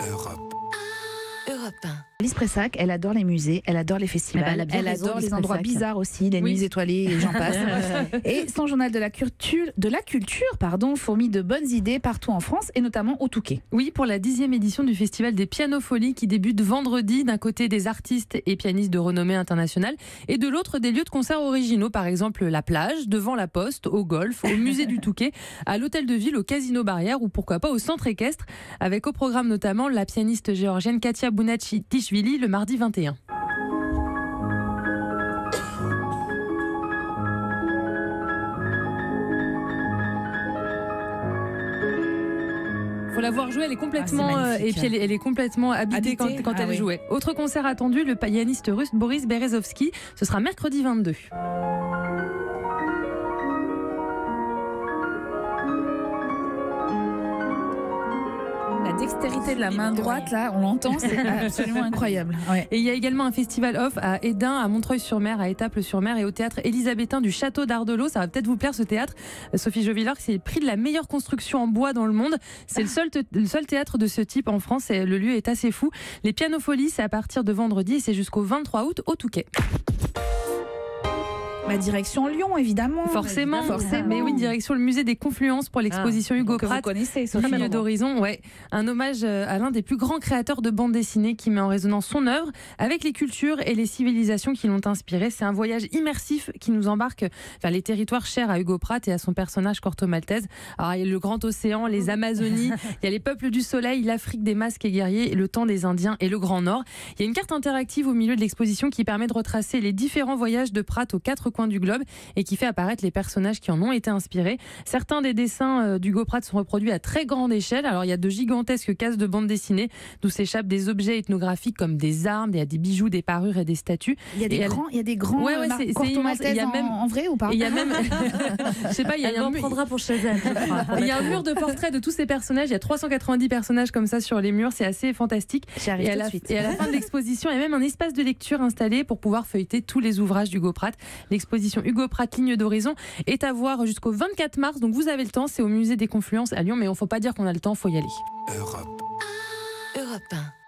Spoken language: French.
Europe. Europe 1. Lise Pressac, elle adore les musées, elle adore les festivals, elle adore les endroits bizarres aussi, les nuits étoilées et j'en passe. Et son journal de la culture, fourmille de bonnes idées partout en France et notamment au Touquet. Oui, pour la 10e édition du Festival des Pianofolies qui débute vendredi, d'un côté des artistes et pianistes de renommée internationale et de l'autre des lieux de concerts originaux, par exemple la plage, devant la Poste, au golf, au musée du Touquet, à l'hôtel de ville, au casino Barrière ou pourquoi pas au centre équestre, avec au programme notamment la pianiste géorgienne Katia Bounatchishvili le mardi 21. Faut la voir jouer, elle est complètement et puis elle est complètement habitée quand elle jouait. Autre concert attendu, le pianiste russe Boris Berezovsky, ce sera mercredi 22. La dextérité de la main droite, là, on l'entend, c'est absolument incroyable. Ouais. Et il y a également un festival off à Édin, à Montreuil-sur-Mer, à Étaples-sur-Mer et au théâtre élisabétain du Château d'Ardelot. Ça va peut-être vous plaire ce théâtre. Sophie Jovillard, c'est le prix de la meilleure construction en bois dans le monde. C'est le seul théâtre de ce type en France et le lieu est assez fou. Les Pianofolies, c'est à partir de vendredi et c'est jusqu'au 23 août au Touquet. Ma direction Lyon, évidemment. Forcément. Mais oui, direction le musée des Confluences pour l'exposition Hugo Pratt. Vous connaissez, Ligne d'horizon, ouais. Un hommage à l'un des plus grands créateurs de bande dessinée qui met en résonance son œuvre avec les cultures et les civilisations qui l'ont inspiré. C'est un voyage immersif qui nous embarque vers les territoires chers à Hugo Pratt et à son personnage Corto Maltese. Alors, il y a le grand océan, les Amazonies, il y a les peuples du soleil, l'Afrique des masques et guerriers, le temps des Indiens et le Grand Nord. Il y a une carte interactive au milieu de l'exposition qui permet de retracer les différents voyages de Pratt aux 4 coins du globe et qui fait apparaître les personnages qui en ont été inspirés. Certains des dessins d'Hugo Pratt sont reproduits à très grande échelle. Alors il y a de gigantesques cases de bande dessinée d'où s'échappent des objets ethnographiques comme des armes, il y a des bijoux, des parures et des statues. Il y a des grands c'est immense. Il y a même en vrai ou pas? Il y a même je sais pas, il y a un mur de portraits de tous ces personnages, il y a 390 personnages comme ça sur les murs, c'est assez fantastique. Et à la fin de l'exposition, il y a même un espace de lecture installé pour pouvoir feuilleter tous les ouvrages d'Hugo Pratt. L'exposition Hugo Pratt Ligne d'horizon est à voir jusqu'au 24 mars, donc vous avez le temps, c'est au musée des Confluences à Lyon, mais il ne faut pas dire qu'on a le temps, il faut y aller. Europe. Europe 1.